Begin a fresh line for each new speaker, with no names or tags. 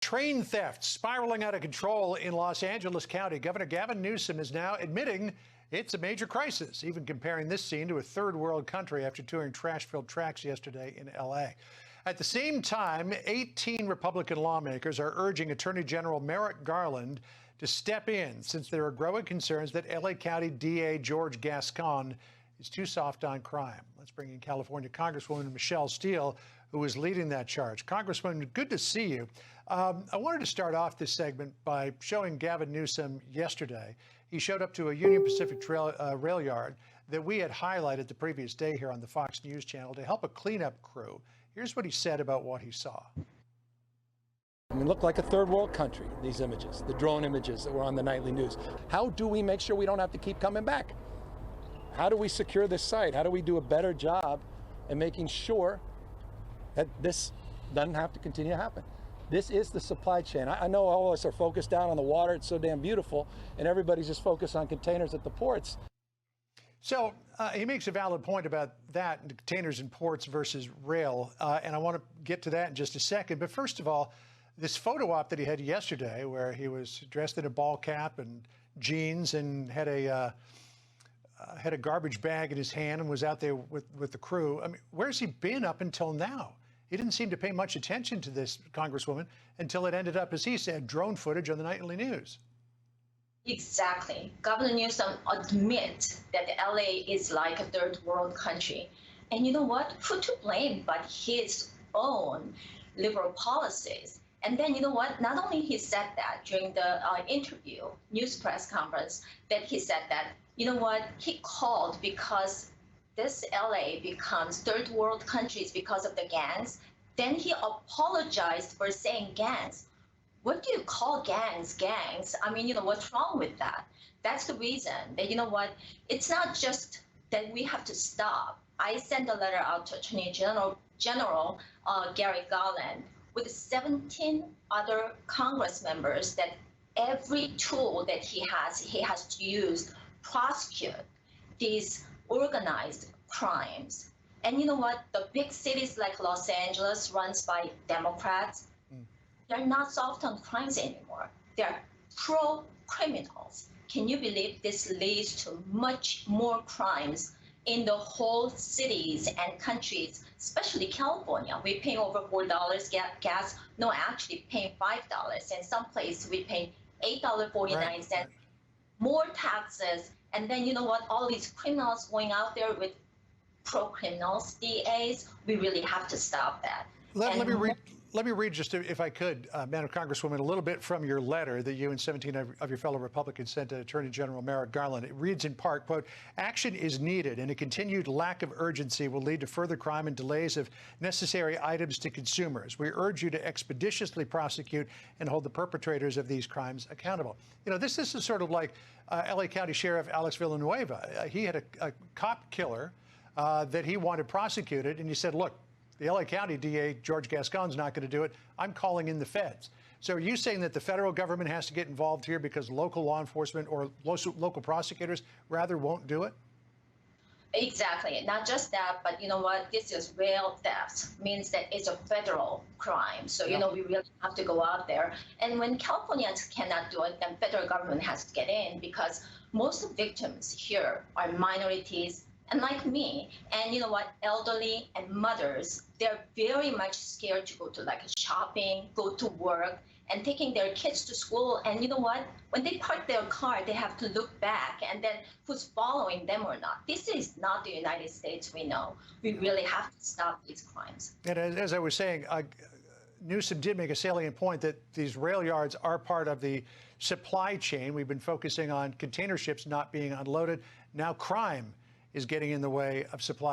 Train theft spiraling out of control in Los Angeles County. Governor Gavin Newsom is now admitting it's a major crisis, even comparing this scene to a third world country after touring trash-filled tracks yesterday in L.A. At the same time, 18 Republican lawmakers are urging Attorney General Merrick Garland to step in since there are growing concerns that L.A. County DA George Gascon is too soft on crime. Let's bring in California Congresswoman Michelle Steel, who is leading that charge. Congresswoman, good to see you. I wanted to start off this segment by showing Gavin Newsom yesterday. He showed up to a Union Pacific rail yard that we had highlighted the previous day here on the Fox News channel to help a cleanup crew. Here's what he said about what he saw.
I mean, look like a third world country, these images, the drone images that were on the nightly news. How do we make sure we don't have to keep coming back? How do we secure this site? How do we do a better job in making sure that this doesn't have to continue to happen? This is the supply chain. I know all of us are focused down on the water. It's so damn beautiful, and everybody's just focused on containers at the ports.
So he makes a valid point about that, containers in ports versus rail, and I want to get to that in just a second. But first of all, this photo op that he had yesterday where he was dressed in a ball cap and jeans and had a garbage bag in his hand and was out there with the crew. I mean, where's he been up until now? He didn't seem to pay much attention to this, Congresswoman, until it ended up, as he said, drone footage on the nightly news.
Exactly. Governor Newsom admits that LA is like a third world country. And you know what? Who to blame but his own liberal policies? And then, you know what? Not only he said that during the interview, news press conference, that he said that, you know what? He called because this LA becomes third world countries because of the gangs. Then he apologized for saying gangs. What do you call gangs? Gangs? I mean, you know, what's wrong with that? That's the reason that, you know what? It's not just that we have to stop. I sent a letter out to Attorney General Gary Garland with 17 other Congress members that every tool that he has to use to prosecute these organized crimes. And you know what? The big cities like Los Angeles, runs by Democrats, they're not soft on crimes anymore. They're pro-criminals. Can you believe this leads to much more crimes in the whole cities and countries, especially California? We pay over $4 gas. No, actually paying $5. In some places we pay $8.49. Right. More taxes. And then you know what? All these criminals going out there with pro-criminals, DAs, we really have to stop that.
Let me read just, if I could, Madam Congresswoman, a little bit from your letter that you and 17 of your fellow Republicans sent to Attorney General Merrick Garland. It reads in part, quote, "Action is needed, and a continued lack of urgency will lead to further crime and delays of necessary items to consumers. We urge you to expeditiously prosecute and hold the perpetrators of these crimes accountable." You know, this is sort of like L.A. County Sheriff Alex Villanueva. He had a cop killer that he wanted prosecuted, and he said, look, the L.A. County DA, George Gascon's not going to do it. I'm calling in the feds. So are you saying that the federal government has to get involved here because local law enforcement or local prosecutors rather won't do it?
Exactly. Not just that, but you know what? This is rail theft, means that it's a federal crime. So, you know, we really have to go out there. And when Californians cannot do it, then federal government has to get in because most of the victims here are minorities, and like me, and you know what, elderly and mothers, they're very much scared to go to like shopping, go to work, and taking their kids to school. And you know what, when they park their car, they have to look back and then who's following them or not. This is not the United States we know. We really have to stop these crimes.
And as I was saying, Newsom did make a salient point that these rail yards are part of the supply chain. We've been focusing on container ships not being unloaded. Now crime is getting in the way of supply.